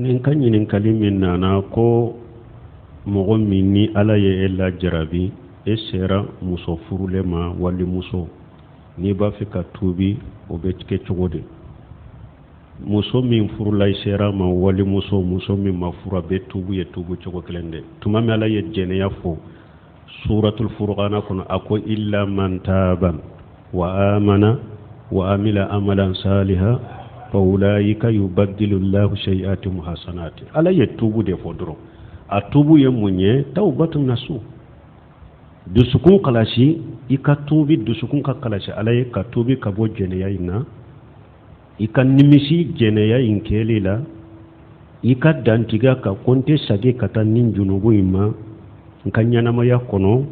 nin kan ɲinin kali min nana ko mɔgɔ min ni ala ye e la jarabi e sera muso furule ma wali muso n'i b'a fɛ ka tuubi o bɛ kɛ cogo di muso min furula i sera ma wali muso min ma furu a bɛ tuubu ye tuubu cogo kelen de tuma min ala ye jɛnɛya fɔ suratul furqana kɔnɔ a ko illa man taaba wa amana wa amila amalan saliha fa ulaika yubaddilu llahu sayyi'atihim hasanati ala ye tuubu de fɔ dɔrɔn a tuubu ye mun ye tawbatun nasuh dusukun kalasi i ka tuubi dusukun ka kalasi ala ye ka tuubi ka bɔ jɛnɛya in na i ka nimisi jɛnɛya in kɛli la i ka dantiga ka konte sage ka taa nin junubu in ma n ka ɲɛnamaya kɔnɔ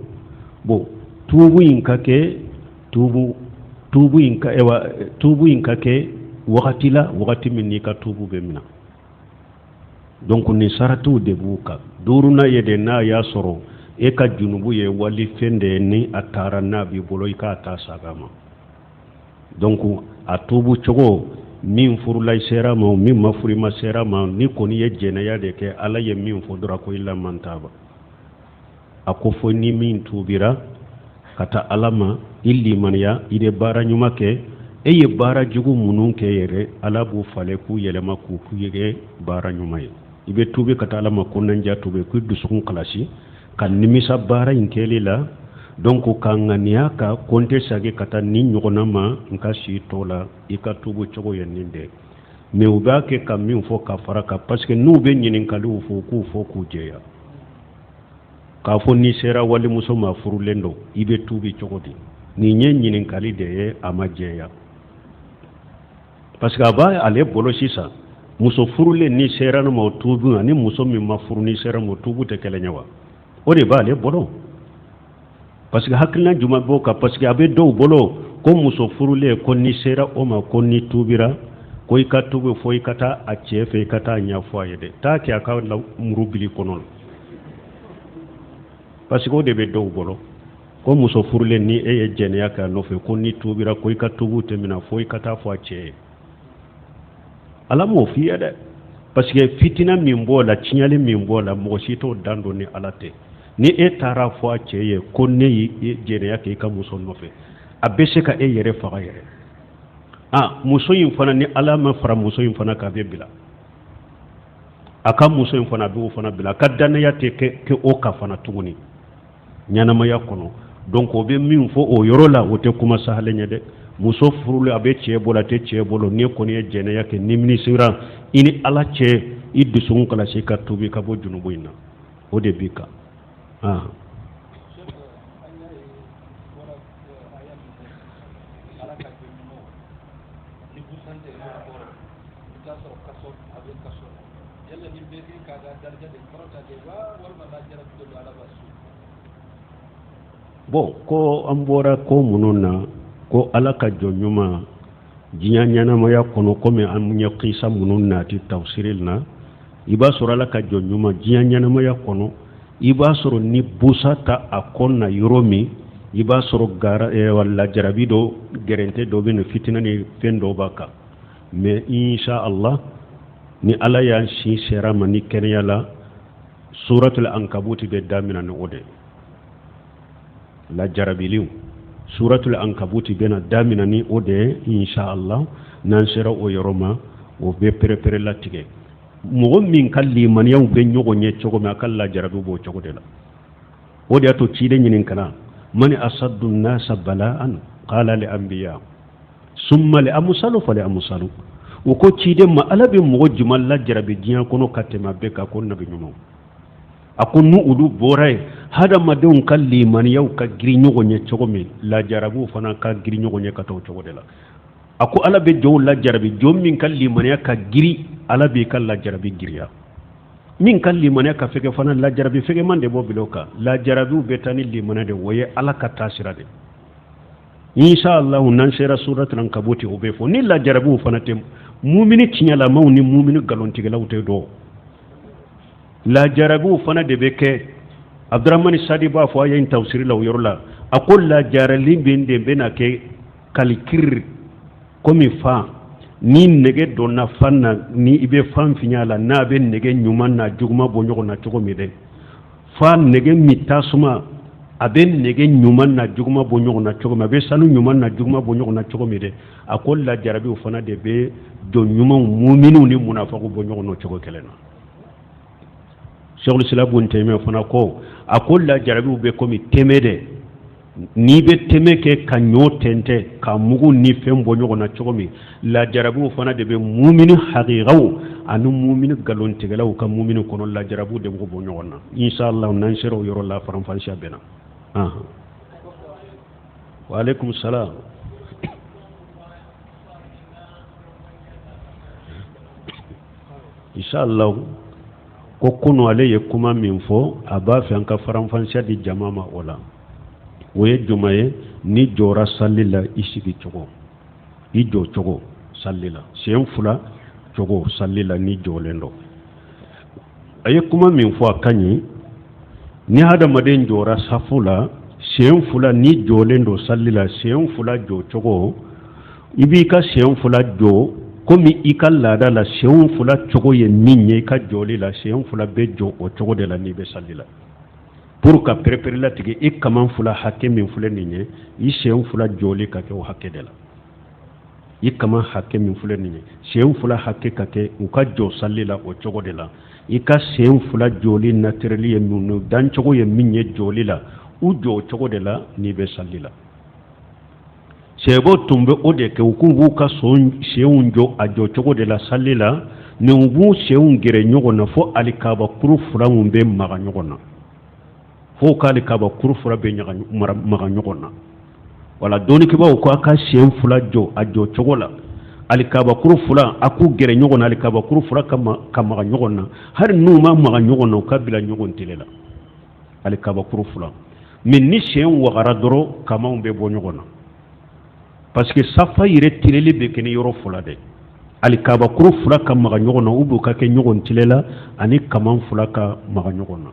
bon tuubu in ka kɛ tuubu in ka kɛ wagati la wagati min n'i ka tuubu bɛ minɛ donc ni saratiw de b'u kan duuruna ye de n'a y'a sɔrɔ e ka junubu ye wali fɛn de ye ni a taara n'a b'i bolo i k'a ta saga ma donc a tuubu cogo min furula i sera ma min ma furu ma sera ma ni kɔni ye jɛnɛya de kɛ ala ye min fɔ dɔrɔn ko illa man taaba a ko fo ni min tuubira ka taa ala ma i limaniya i de baara ɲuman kɛ e ye baara jugu minnu kɛ yɛrɛ ala b'u falen k'u yɛlɛma k'u kɛ baara ɲuman ye i bɛ tuubi ka taa ala ma ko nandiya tuubi k'u dusukun kalasi ka nimisa baara in kɛli la donc ka ŋaniya ka konte sage ka taa ni ɲɔgɔnna ma n ka si tɔ la i ka tuubu cogo ye nin de mais u b'a kɛ ka min fɔ ka fara kan parce que n'u bɛ ɲininkaliw fɔ k'u fɔ k'u jɛya k'a fɔ n'i sera walimuso ma furulen don i bɛ tuubi cogo di nin ye ɲininkali de ye a ma jɛya parce que a b'a ale bolo sisan muso furulen n'i sera ma o tuubi ani muso min ma furu n'i sera ma o tuubi tɛ kelen ye wa o de b'ale bolo parce que hakilina jumɛn b'o kan parce que a bɛ dɔw bolo ko muso furulen ko n'i sera o ma ko n'i tuubira ko i ka tuubi fo i ka taa a cɛ fɛ i ka taa ɲɛfɔ a ye dɛ taa kɛ a ka muru bili kɔnɔ la parce que o de bɛ dɔw bolo ko muso furulen ni e ye jɛnɛya kɛ a nɔfɛ ko n'i tuubira ko i ka tuubi tɛ minɛ fo i ka taa fɔ a cɛ ye ala m'o f'i ye dɛ parce que fitina min b'o la tiɲɛli min b'o la mɔgɔ si t'o dan don ni ala tɛ ni e taara fɔ a cɛ ye ko ne ye jɛnɛya kɛ i ka muso nɔfɛ a bɛ se ka e yɛrɛ faga yɛrɛ muso in fana ni ala ma fara muso in fana k'a bɛ bila a ka muso in fana a bɛ o fana bila a ka danaya tɛ kɛ o ka fana tuguni ɲɛnamaya kɔnɔ donc o bɛ min fɔ o yɔrɔ la o tɛ kuma sahalen ye dɛ muso furulen a bɛ cɛ bolo a tɛ cɛ bolo ni kɔni ye jɛnɛya kɛ ni minisira i ni ala cɛ i dusukun kalasi ka tuubi ka bɔ junubu in na o de b'i kan bon ko an bɔra ko minnu na ko ala ka jɔn ɲuman diɲɛ ɲɛnamaya kɔnɔ komi an ɲɛ kisa minnu nati tafsiril na i b'a sɔrɔ ala ka jɔn ɲuman diɲɛ ɲɛnamaya kɔnɔ i b'a sɔrɔ ni busa ta a kɔn na yɔrɔ min i b'a sɔrɔ wala jarabi dɔ gɛrɛntɛ dɔ bɛ na fitina ni fɛn dɔ b'a kan mais insha Allah ni ala y'an sin sera ma ni kɛnɛya la suratul ankabut bɛ daminɛ ni o de la jarabiliw suratul ankabut bɛna daminɛ ni o de insha Allah n'an sera o yɔrɔ ma o bɛ pɛrɛ-pɛrɛ latigɛ mɔgɔ min ka limaniyaw bɛ ɲɔgɔn ye cogo min a ka lajarabi b'o cogo de la o de y'a to ciden ɲininkana mani asaddu nasa bala'an qala li anbiya summa li amsalu fa li amsalu o ko ciden ma ala bɛ mɔgɔ juman lajarabi diɲɛ kɔnɔ ka tɛmɛ bɛɛ kan ko nabi ɲuman a ko nu olu bɔra ye hadamadenw ka limaniyaw ka girin ɲɔgɔn ye cogo min lajarabiw fana ka girin ɲɔgɔn ye ka taa o cogo de la a ko ala bɛ jɔnw lajarabi jɔn min ka limaniya ka giri ala b'i ka lajarabi giriya min ka limaniya ka fɛgɛ fana lajarabi fɛgɛman de bɔ bila o kan lajarabiw bɛ taa ni limaniya de o ye ala ka taasira de insha Allah n'an sera suratul ankabut o bɛ fɔ ni lajarabiw fana tɛ mumini tiɲɛlamaw ni mumini galontigilaw tɛ dɔn lajarabiw fana de bɛ kɛ Abdurrahman Sadi b'a fɔ a ye tafsiri la o yɔrɔ la a ko lajarali bɛ de bɛna kɛ kalikiri komi fa ni nege donna fanna ni ibe fan finyala na be nege nyuman na juguma bonyogo na cogo mi de fa nege mitasuma abe nege nyuman na juguma bonyogo na cogo mi abe sanu nyuman na juguma bonyogo na cogo mi de akol la jarabi fana de be do nyuman mu'minu ni munafiqu bonyogo no cogo kelena Cheikhul Islam Ibn Taymiyyah fana ko akol la jarabi be komi temede ni be temeke ka nyotente ka mugu ni fem bonyogo na cogo mi la jarabi fana de be mu'minu haqiqaw anu mu'minu galontigalaw ka mu'minu kono la jarabi de go bonyogo na inshallah nan shero yoro la faram fansha bena wa alaikum salam inshallah ko kuno ale ye kuma min fo aba fi an ka faranfansha di jamama wala woye jumaye ni jora sallila isigi cogo i jo cogo sallila sen fula cogo sallila ni jolendo aye kuma min fo akanyi ni hadamaden jora safula sen fula ni jolendo sallila sen fula jo cogo ibi ka sen fula jo komi i ka laada la sen fula cogo ye min ye i ka joli la sen fula be jo o cogo de la ni be salli la pour ka perepere la tigi i kaman fula hakke min fule nin ye i sen fula joli ka kɛ o hakke de la i kaman hakke min fule nin ye sen fula hakke ka kɛ u ka jo salli la o cogo de la i ka sen fula joli natureli ye min dan cogo ye min ye joli la u jo o cogo de la ni be salli la sebo tumbe o de ke ukungu ka seun jo a jo cogo de la salli la ni ubu seun gere ɲɔgɔn na fo alikaba kuru fura mun be maga ɲɔgɔn na fo ka alikaba kuru fura be maga ɲɔgɔn na wala donikibaw ko aka sen fula jo a jo cogo la alikaba kuru fura aku gere ɲɔgɔn na alikaba kuru fura ka maga ɲɔgɔn na hari n'u ma maga ɲɔgɔn na u ka bila ɲɔgɔn tile la alikaba kuru fura mais ni sen wagara dɔrɔn kamaw be bɔ ɲɔgɔn na parce que safa yire tileli be keni yoro fula de alikaba kuru fula ka maga ɲɔgɔn na ubu ka kɛ ɲɔgɔn tilela ani kaman fula ka maga ɲɔgɔn na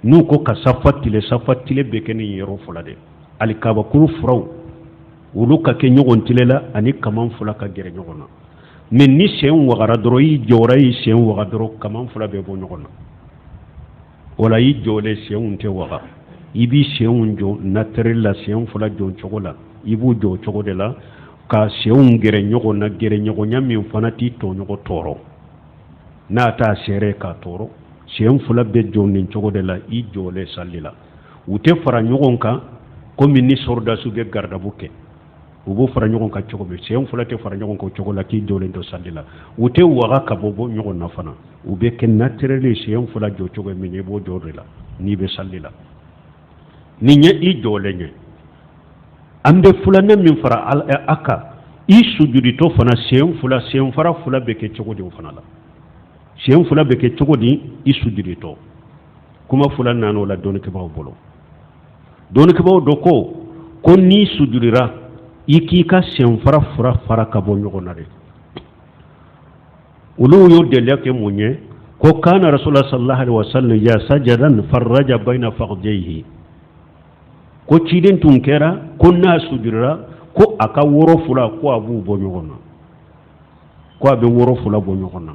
n'u ko ka safa tile be keni yoro fula de alikaba kuru furaw olu ka kɛ ɲɔgɔn tilela ani kaman fula ka gɛrɛ ɲɔgɔn na mais ni sen wagara dɔrɔn i jɔra i sen waga dɔrɔn kaman fula bɛ bɔ ɲɔgɔn na wala i jɔle senw tɛ waga i bi senw jɔ naturel la sen fula jɔ cogo la i b'u jɔ cogo de la ka senw gɛrɛ ɲɔgɔn na gɛrɛ ɲɔgɔnya min fana t'i tɔɲɔgɔn tɔɔrɔ n'a t'a sɛrɛ k'a tɔɔrɔ sen fula bɛ jɔ nin cogo de la i jɔle salli la u tɛ fara ɲɔgɔn kan komi ni sɔrɔdasiw bɛ gardabu kɛ u b'o fara ɲɔgɔn kan cogo min sen fula tɛ fara ɲɔgɔn kan cogo la k'i jɔlen to salli la u tɛ waga ka bɔ ɲɔgɔn na fana u bɛ kɛ naturel sen fula jɔ cogo min i b'o jɔ de la n'i bɛ salli la ni ɲɛ i jɔlen ɲɛ an bɛ filanan min fara a kan i sujuditɔ fana sen fara fula bɛ kɛ cogo di o fana la sen fula bɛ kɛ cogo di i sujuditɔ kuma fula nana o la dɔnnikɛbaaw bolo dɔnnikɛbaaw dɔ ko n'i sujudira i k'i ka sen fara ka bɔ ɲɔgɔn na de olu y'o deliya kɛ mun ye ko kana rasulullah sallallahu alaihi wasallam ya sajadan farraja bayna faqdayhi ko ciden tun kɛra ko n'a sujudira ko a ka woro fula ko a b'u bɔ ɲɔgɔn na ko a bɛ woro fula bɔ ɲɔgɔn na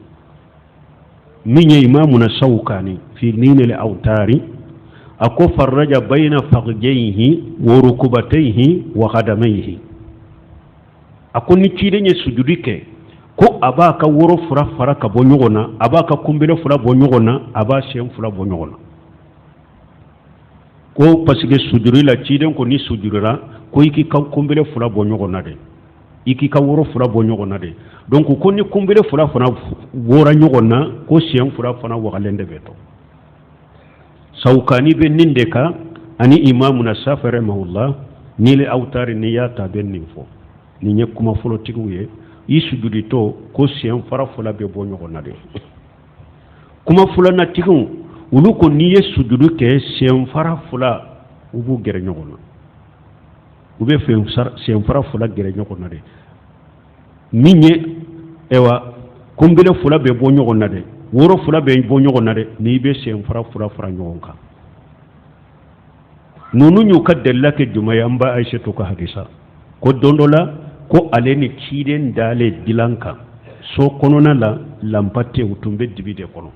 min ye imamuna Shawkani fi Nail al-Awtari a ko farraja bayna faqdayhi wa rukubatayhi wa qadamayhi a ko ni ciden ye sujudi kɛ ko a b'a ka woro fura fara ka bɔ ɲɔgɔn na a b'a ka kunbele fula bɔ ɲɔgɔn na a b'a sen fula bɔ ɲɔgɔn na ko parce que sujudi la ciden ko ni sujudira ko i k'i ka kunbele fula bɔ ɲɔgɔn na de i k'i ka woro fula bɔ ɲɔgɔn na de donc ko ni kunbele fula fana bɔra ɲɔgɔn na ko sen fula fana wagalen de bɛ to Shawkani bɛ nin de kan ani imamuna Shafi rahimahullah Nail al-Awtari ni y'a ta bɛ nin fɔ nin ye kuma fɔlɔtigiw ye i sujuditɔ ko sen fara fula bɛ bɔ ɲɔgɔn na de kuma filanatigiw olu ko n'i ye sujudu kɛ sen fara fula u b'u gɛrɛ ɲɔgɔn na u bɛ sen fara fula gɛrɛ ɲɔgɔn na de min ye kunbele fula bɛ bɔ ɲɔgɔn na de woro fula bɛ bɔ ɲɔgɔn na de n'i bɛ sen fara fara ɲɔgɔn kan ninnu y'u ka delila kɛ juma ye an ba Aishatu ka hadisa ko don dɔ la ko ale ni ciden dale dilanka so konona la lampate utumbe dibide kono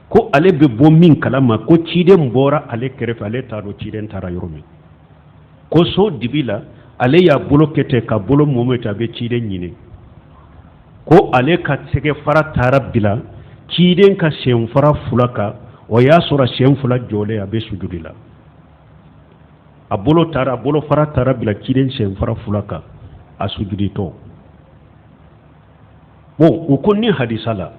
ko ale be bo min kalama ko ciden bora ale kerefe ale taro ciden tara yoromi ko so dibila ale ya bolo kete ka bolo mometa be ciden nyine ko ale ka sege fara tara bila ciden ka sen fara fulaka o ya sura sen fula jole abe sujudila a bolo fara tara bila ciden sen fara fulaka a sujudito bon o kunni hadisala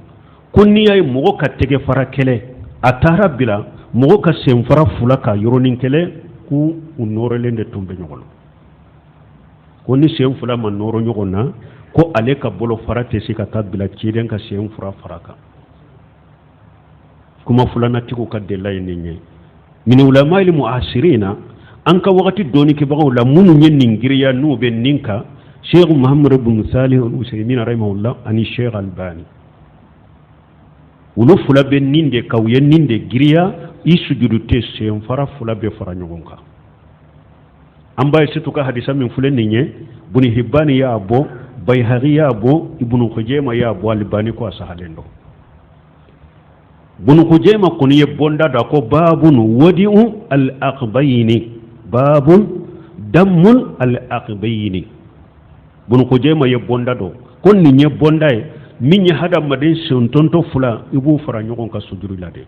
kunni ay mogo ka tege fara kele a tara bila mogo ka sen fara fulaka yoronin kele ku unorelende tumbe nyogolo ko ni sen fula ma noro nyogona ko ale ka bolo fara te sika tabila ciden ka sen fura faraka kuma fulana tiku ka delay ninye min ulama il muasirina an ka wakati doni ke bago la munu nyen ningiriya no be ninka Sheikh Muhammad ibn Salih al-Usaymin rahimahullah ani Sheikh Albani ulo fula be ninde kawye ninde giriya isujudu te sen fara fula be fara nyogonka amba situ ka hadisa min fulen ninye buni hibani ya abo bayhaqi ya abo ibnu khujayma ya abo albani ko asahalendo bunu khujayma kuniye bonda da ko babun wadi'u al-aqbayni babun dammul al-aqbayni bunu khujayma ye bonda do kon ni nye bonda e min hada madin suntonto fula ibu fara nyogon ka sujuru lade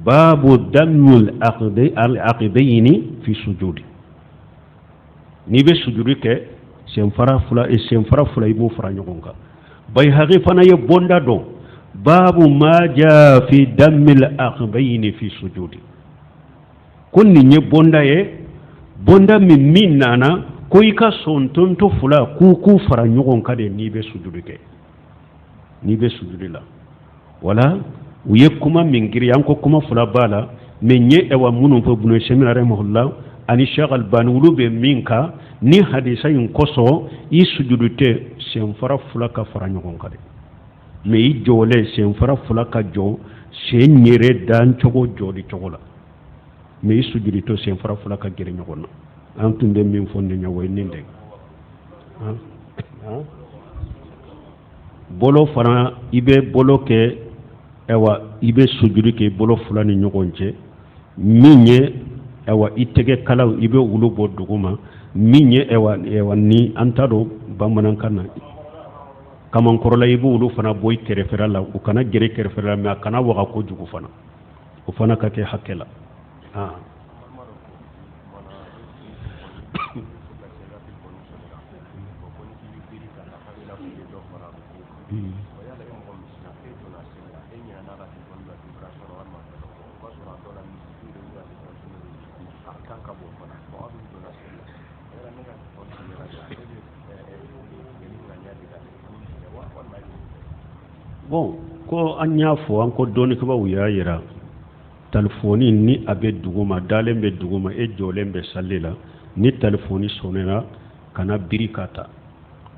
babu dammul al-aqbayni fi sujudi ni be sujudi ke sen fara fula ibu fara nyogon ka bayhaqi fana ye bonda do babu ma jaa fi dammil aqbayni fi sujudi kun ni nye bonda ye bonda min nana ko ika sontonto fula ku fara nyogon kade ni be sujudi ke ni be sujudi la wala uye kuma mingiri yanko kuma fula bala menye ewa munun fo bunu shemina rahimahullah ani Sheikh Albani ulube minka ni hadisa yin koso i sujudu te sen fara fula ka fara nyogon kade me i jole sen fara fula ka jo sen nyere dan chogo jodi chogola me i sujudu to sen fara fula ka gere nyogona antumbe min fonde nyawoy ninde bolo fara ibe bolo ke ewa ibe sujudu ke bolo fula ni nyogonje minye ewa itege kalaw ibe ulu bo duguma minye ewa ni antado bamanan kana kaman korola ibu ulu fana boy kerefera la u kana gere kerefera me kana waga ko jugu fana u fana ka ke hakela bon ko anya fo an ko doni ko bawuya yira telefoni ni abe duguma dalembe duguma e jolembe sallela ni telefoni sonena kana biri kata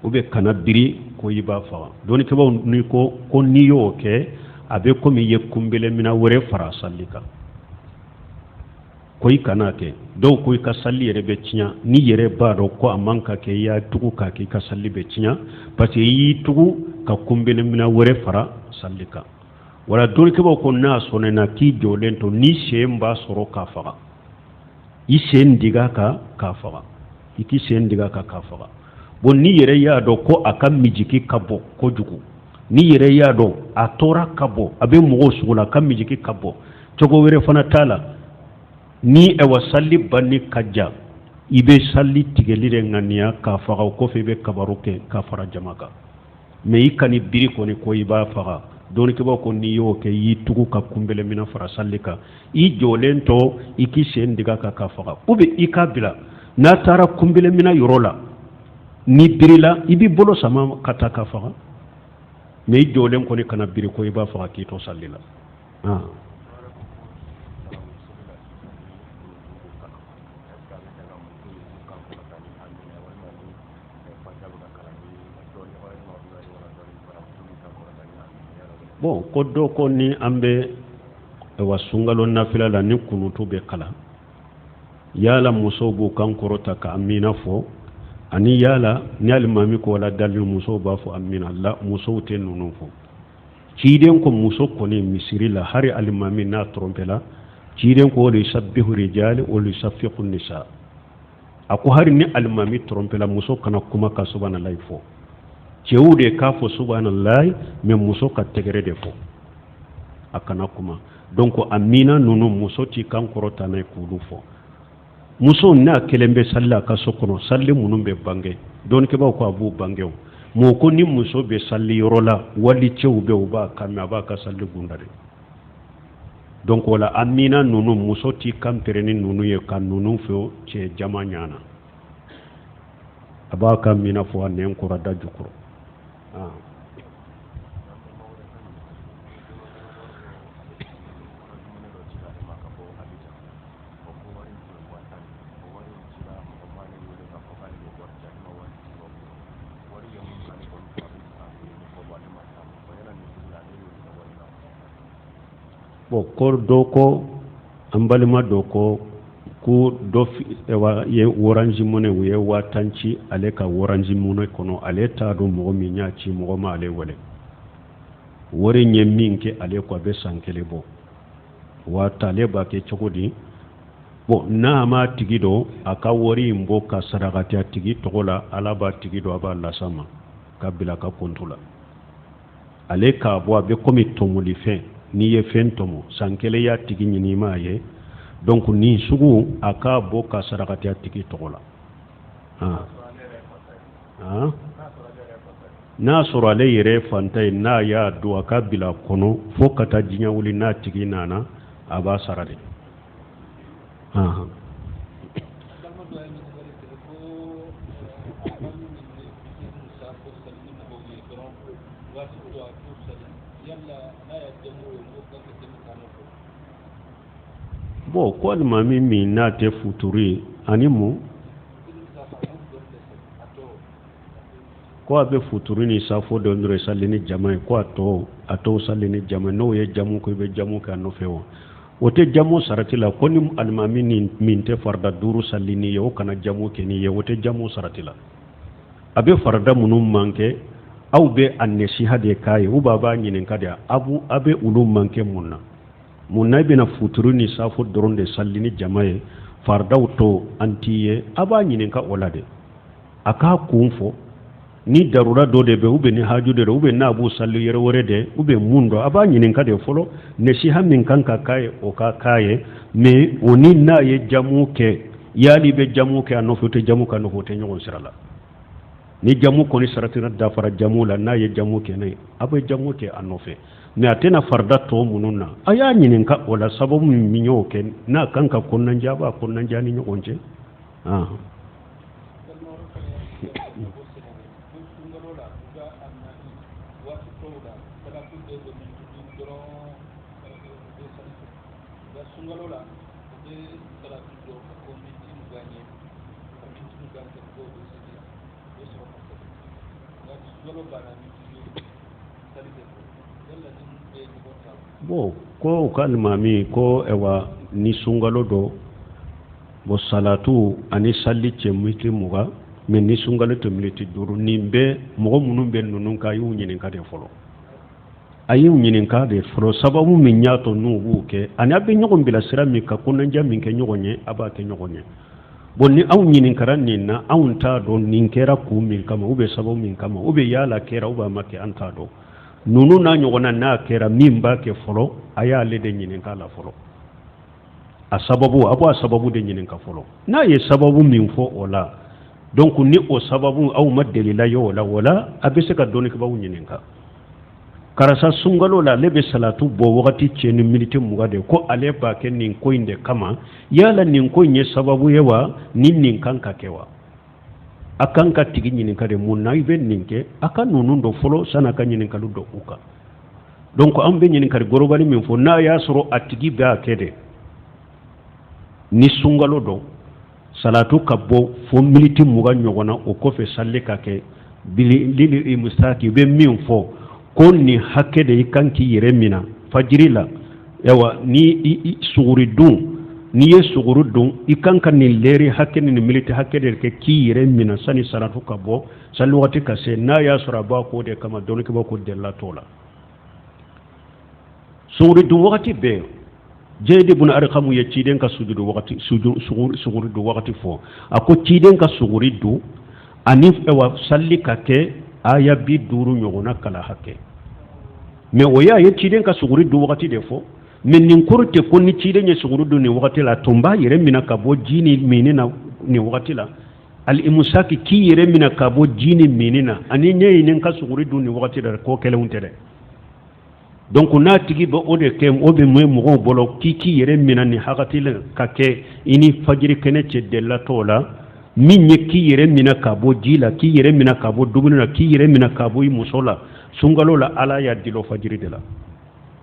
ube kana biri ko yiba fa doni ko baw ni ko ni yo ke abe ko mi yekumbele mina wore fara sallika koy kana ke do koy ka salli yere be tinya ni yere ba do ko amanka ke ya tugu ka ke ka salli be tinya parce que yi tugu ka kumbele mina wore fara sallika wala dol ke ko na sonena ki jolento ni shemba soro ka faga isen diga ka faga iki sen diga ka faga bon ni yere ya do ko aka mijiki kabo ko jugu ni yere ya do atora kabo abe mo sugula kam mijiki kabo togo were fana tala ni ewa salli banni kajja ibe salli tigelire ngania ka faga ko fe be kabaruke ka fara jamaka me ikani biri ko ni ko iba faga don ke ko ni yo ke yitugu ka kumbele mina fara sallika i jolento iki sen diga ka faga ube ikabila na tara kumbele mina yorola ni birila ibi bolo sama kata ka faga me jolen ko ni kana biri ko iba faga ki to sallila bon ko do ko ni ambe wa sungalo nafila la ni kunutu be kala yala musobu kan korota ka amina fo ani yala ni alimami ko wala dalil muso ba fo amina la muso te nunu fo ciden ko muso ko ni misiri la hari alimami na trompe la ciden ko li sabbihu rijal wa li safiqu nisa ako hari ni alimami trompe la muso kana kuma ka subhanallahi fo cewude ka fo subhanallahi mais muso ka tegere de fo akana kuma donc amina nunu muso ti kan korota na kulu fo muso na kelembe salla ka sokono salle munum be bange don ke ba ko abu bange mo ko ni muso be salli rola wali cewbe o ba kamma ba ka salle gundare donc wala amina nunu muso ti kan pereni nunu ye kan nunu fo ce jamanyana aba kamina fo anen ko rada jukuro bo kor doko ambalima doko ku do ye orange mone we watanci ale ka orange mone kono ale ta do mo mi nyaci mo ma ale wole wore nyeminke ale ko be sankele bo wata le ba ke chokodi bo na ma tigido aka wori mbo ka sadakati tigi togola ala ba tigido aba la sama kabila ka kontula ale ka bo be komi tomuli fe ni ye fentomo sankele ya tigi nyini ma ye donc ni sugu aka bo ka sadakati tigi togola na soro ale yere fantay na ya do aka bila kono fo kata jinya wuli na tigi nana aba sarade bo ko mami mi na te futuri animu ko abe futuri ni safo do ndre salini jama ko ato salini jama no ye jamu ko be jamu ka no fewo wote jamu saratila ko ni almami ni min te farda duru salini yo kana jamu ke ni ye wote jamu saratila abe farda munum manke aw be annesiha de kai u baba nyinin kada abe ulum manke munna bina futuru ni safo doronde sallini jamaye fardaw to antiye aba nyinin ka olade aka kunfo ni darura do de be ube ni hajude de ube na abu salli yere wore de ube mundo aba nyinin ka de folo nesiha min kanka kai o ka kaye me oni na ye jamuke yali be jamuke anofote jamuka no hote nyon sirala ni jamu koni saratina da fara jamula na ye jamuke ne abe jamuke anofe ne atena farda to mununa aya nyinin ka wala sababu minyo ke na kanka kunnan jaba kunnan jani nyonje bo ko kalmami ko ewa ni sungalo do bo salatu ani salli chemiti muga men ni sungalo to militi duru nimbe mo munum ben nunun ka yu nyinin ka de folo ayu nyinin ka de folo sababu min nyato nubu ke ani abbe nyogon bila sirami ka kunan jamin ke nyogonye aba ke nyogonye bonni aw nyinin karan ninna awnta do ninkera ku min kama ube sababu min kama ube yala kera uba make anta do nunu na nyogona na kera mimba ke folo aya le de nyinin kala folo a sababu de nyinin ka folo na ye sababu min fo ola donc ni o sababu aw madelila yo wala abese ka doni ka bawu nyinin ka karasa sungalo la lebe salatu bo wakati cheni militi mugade ko ale ba ke nin ko inde kama yala nin ko nye sababu yewa nin kanka kewa akanka tigi nyinin kade munna ibe ninke aka nunundo folo sana ka nyinin kalu do uka donc ambe nyinin kade gorobali min fo na ya soro atigi ba kede ni sungalo do salatu kabbo fo militi muga nyogona o ko fe salle ka ke lili mustaki be min fo konni hakke de kanki yere mina fajiri la yawa ni suguri dun ni ye suguru dun i kan ka nin leri hakke ni militi hakke de ke ki yere mina sani salatu ka bɔ sali wagati ka se n'a y'a sɔrɔ a b'a ko de kama dɔɔni kɛ bɔ ko della t'o la suguri dun wagati bɛɛ jeydi bun arqamu ye ciden ka sujudu wagati suguri du wagati fɔ a ko ciden ka suguri du ani wa salli ka kɛ aya bi duuru ɲɔgɔnna kala hakke mais o y'a ye ciden ka suguri du wagati de fɔ mais nin kɔrɔ tɛ ko ni ciden ye suguri du nin wagati la tun b'a yɛrɛ minɛ ka bɔ ji ni mini na nin wagati la al-imsaki k'i yɛrɛ minɛ ka bɔ ji ni mini na ani ɲɛ ɲini ka suguri du nin wagati la ko kɛlenw tɛ dɛ donc n'a tigi bɛ o de kɛ o bɛ mun mɔgɔw bolo k'i yɛrɛ minɛ nin hakati la ka kɛ i ni fajiri kɛnɛ cɛ dɛlatɔ la min ye k'i yɛrɛ minɛ ka bɔ ji la k'i yɛrɛ minɛ ka bɔ dumuni la k'i yɛrɛ minɛ ka bɔ i muso la sunkalo la ala y'a dilo fajiri de la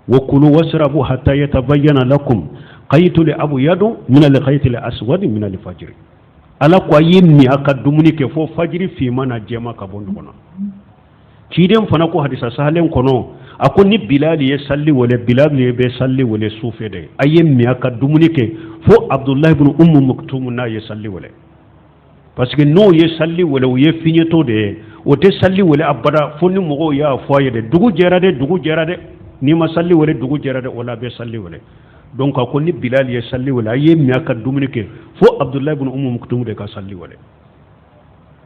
wa kulu wasrabu hatta yatabayyana lakum khaytul abyadu min al-khaytil aswad min al-fajr ala ko ayi mi aka dumuni ke fo fajiri fi mana jema ka bon kono ciden fana ko hadisa sahalen kono ako ni bilal ye salli wala bilal ye be salli wala sufe de ayi mi aka dumuni ke fo abdullah ibn maktum na ye salli wala parce que no ye salli wala ye finyeto de o te salli wala abada fo ni mogo ya fo ye de dugu jera de ni ma salli wala dugu jera de wala be salli wala donc ko ni bilal ye salli wala ayi mi aka dumuni ke fo abdullah ibn maktum de ka salli wala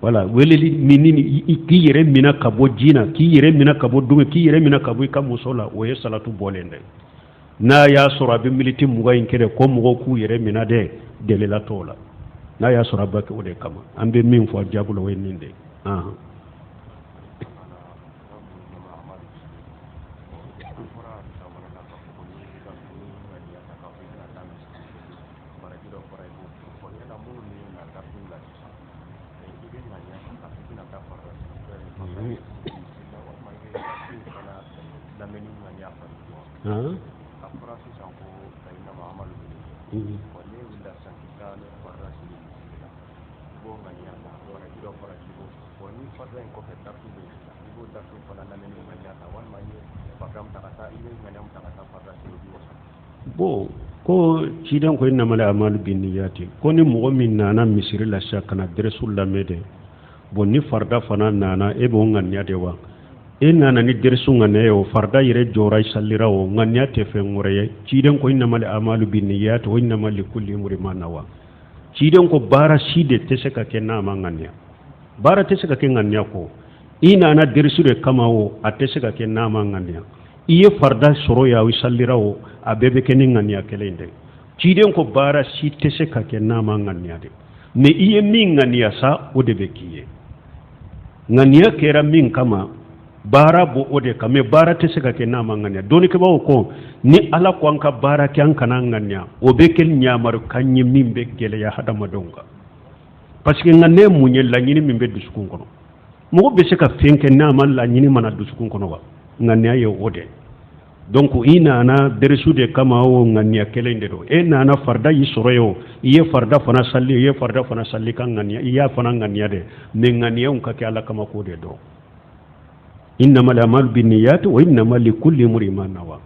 voilà weleli minini ki yere mina kabo jina ki yere mina kabo dume ki yere mina kabo ka musola o ye salatu bolende na ya sura be militi muga inkere ko mugo ku yere mina de delela tola na ya sura ba ke o de kama ambe min fo jabulo we ninde bo ko ciden ko inna mala amalu binniyati ko ni mogo min nana misiri la shakana dresul la mede bo ni farda fana nana e bo nganya de wa e nana ni dresu ngane o farda yire jora sallira o nganya te fe ngore ciden ko inna mala amalu binniyati wa inna mal likulli imrin ma nawa ciden ko bara shide te se ka kenna ma nganya bara te se ka nganya ko ina na dresu de kama o ate se ka kenna ma nganya iye farda soro ya wi sallira o a bebe ke ni ngania kelende ciden ko bara si tese ka ke nama ngania de ne iye min ngania sa o de be kiye ngania kera min kama bara bo o de kame bara tese ka ke nama ngania doni ke bawo ko ni ala ko anka bara ke an kana ngania o be kel nyamar kanyi min be gele ya hada madonga parce que ngane munye la nyini min be dusukun kono mo be se ka fenke nama la nyini mana dusukun kono wa ngania ye o de donc ina na deresu de kama o ngania kelende do e na na farda yi soroyo iye farda fana salli kan ngania iya fana ngania de ne ngania on ka ala kama ko de do innamal a'malu binniyat wa innamal likulli imrin ma nawa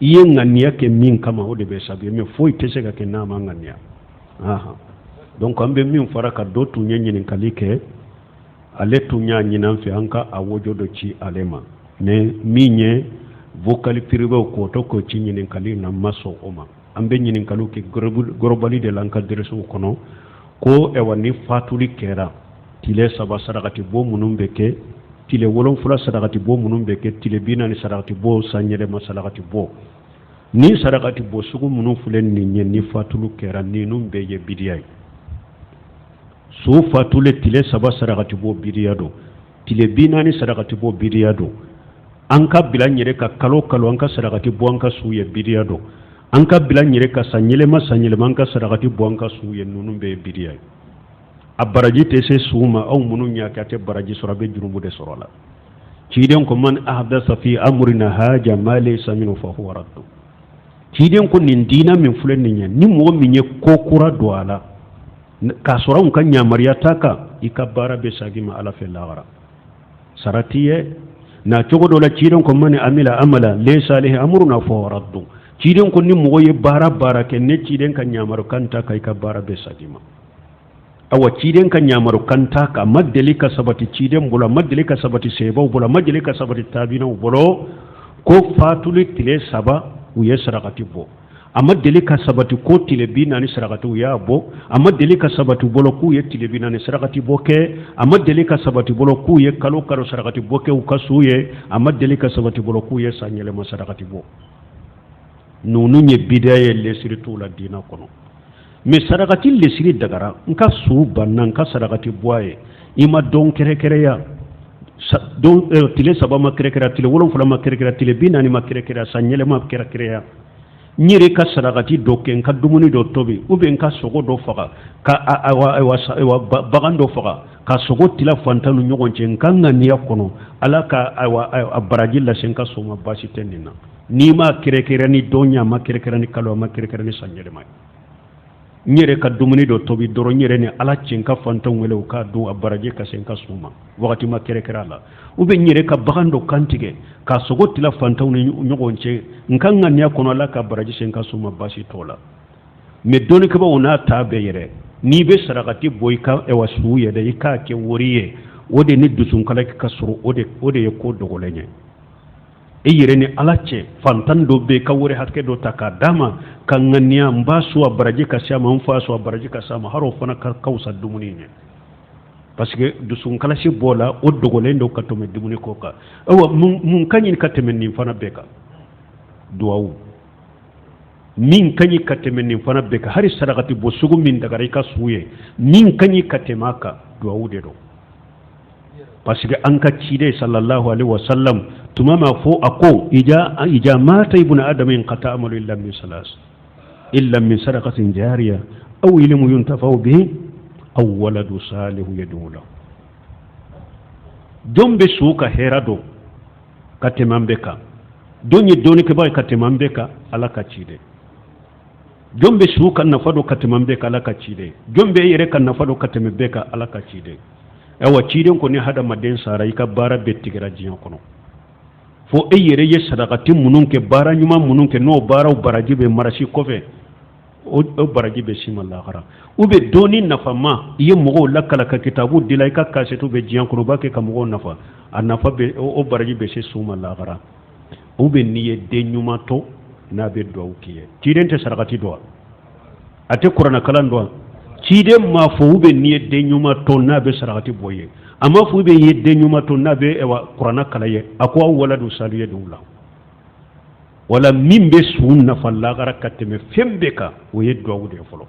iye ngania ke min kama o de be sabi me foi tese ka ke na ma ngania aha donc ambe min fara ka do tu nyenyin kalike ale tu nya nyinan fi anka awojo do ci alema ne minye vocal privé ko to ko ci ñinin kali na maso oma ambe ñinin kalu ke globali de l'encadré so kono ko e wani fatuli kera tile saba sadakati bo munum beke tile wolon fula sadakati bo munum beke tile binani sadakati bo sanyere ma sadakati bo ni sadakati bo sugu munum fulen ni nyen ni fatulu kera ni num be ye bidiyai su fatule tile saba sadakati bo bidiyado tile binani sadakati bo bidiyado anka bila nyere ka kalo anka sadakati bo anka suye bidiyado anka bila nyere ka sanyele anka sadakati bo anka suye nunum be bidiyai abaraji tese suma au munu nyaka te baraji sorabe jurumu de sorola ciden ko man ahdatha fi amrina haja ma laysa minhu fa huwa radd ciden ko nin dina min fulen ni mo min ye ko kura do ala ka soron kan nya mariya taka ikabara be sagima ala fe lagara saratiye na cogo do la ciden ko man amila amala laysa alayhi amruna fa huwa radd ciden ko ni mogo ye bara ke ne ciden ka nyamaru kanta kai ka bara be sadima awa ciden ka nyamaru kanta ka maddeli ka sabati ciden bula maddeli ka sabati seba bula maddeli ka sabati tabina bolo ko fatuli tile saba uye sarakati bo amma deli ka sabati ko tile bina ni sarakati uya bo amma deli ka sabati bolo ku ye tile bina ni sarakati bo ke amma deli ka sabati bolo ku ye kalo sarakati bo ke ukasuye amma deli ka sabati bolo ku ye sanyele ma sarakati bo nunu nye bidaye lesiri tula dina kono me sarakati lesiri dagara nka su banna nka sarakati boye ima don kere ya don tile saba ma kere tile wolon fula ma kere tile bina ni ma kere sanyele ma kere ya nyire ka sarakati do ke nka dumuni do tobi ube nka sogo do faga ka bagan do faga ka sogo tila fantanu nyogon che nka ngania kono ala ka baraji la senka soma basi tenina ni ma kere ni donya ma kere ni kalo ma kere ni sanyele mai nyere ka dumuni do tobi doro nyere ni ala cenka fantan wele ka do abaraje ka senka suma wakati ma kere la ube nyere ka bagando kantige ka sogo tila fantan ni nyogonche nkanga nya kono la ka baraje senka suma basi tola me doni ka ba ona tabe yere ni be sarakati boy ka e wasu yede ika ke woriye ode ni dusun kala ka suru ode ye ko dogolenye e yere ni alache fantan do be ka wori hakke do taka dama kan ngania mbasu abaraje ka sama mfasu abaraje ka sama haro fana ka kausa dumuni ne parce que dusun kala si bola o dogolen do ka to me dumuni ko ka awa mun kanyin ka temen ni fana beka duwawu min kanyi ka temen ni fana beka hari sadaqati bo sugu min daga ka suye min kanyi ka temaka duwawu de do parce que an ka cide sallallahu alaihi wasallam tumama fo ako ija mata ibnu adam in qata amalu illa min salas illa min sadaqatin jariya aw ilmu yuntafau bihi aw waladu salihu yadula dombe suka herado katemambeka donye doni ke bay katemambeka ala ka cide jombe suka nafado katemambeka ala ka cide jombe yere kan nafado katemembeka ala ka cide ewa ciden ko ni hada maden sara ika bara bettigira jiyan kono fo e yere ye sadaqati munun ke bara nyuma munun ke no bara baraji be marashi kofe o baraji be sima lahara ube doni nafama ye mogo lakala ka kitabu dilay ka kasetu be jiyan kono ba ke ka mogo nafa anafa be o baraji be se suma lahara ube niye de nyuma to na be do ukiye ciden te sadaqati do ate qur'ana kalan do cide ma fo ube niye de nyuma to na be sarakati boye amma fo ube ye de nyuma to na be ewa qur'ana kalaye akwa waladu saliye dula wala mimbe sunna falla gara kateme fembe ka o ye do wude folo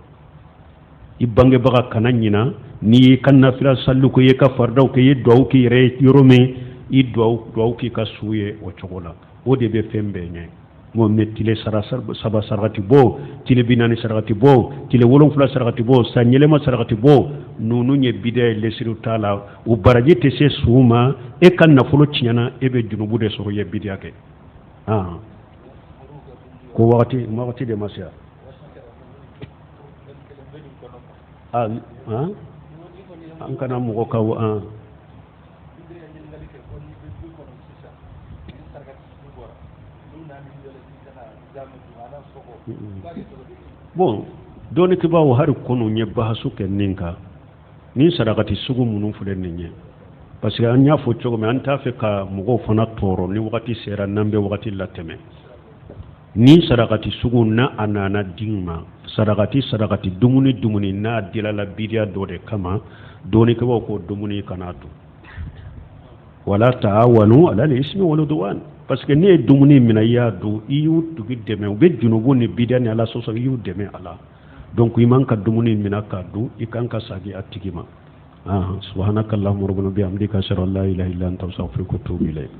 ibange baga kananyina ni kanna fila sallu ko ye ka fardaw ke ye do ki re yorome i do ki ka suye o chogola o de be fembe nyai mo metile saba sarati bo tile binani sarati bo tile wolon fula sarati bo sanyele ma sarati bo nunu nye bide lesiru tala u baraje te se suma e kan na folo tinyana e be junubu de soro ye bide ake ko wakati de masya an kana mo ko bon doni ke bawo har kono nye bahasu ke ninka ni sadaqati sugu munun fulen nye parce que anya fo chogo me anta fe ka mugo fana toro ni wakati sera nambe wakati lateme ni sadaqati sugu na anana dingma sadaqati dumuni na dilala bidia dode kama doni ke bawo ko dumuni kanatu wala taawanu ala al-ismi wal udwan parce que ne dumuni mina ya do iyu tugi deme be junubu ni bidani ala soso iyu deme ala donc iman ka dumuni mina ka do ikan ka sagi atigima subhanakallahumma rabbana bihamdika ashhadu an la ilaha illa anta astaghfiruka wa atubu ilayk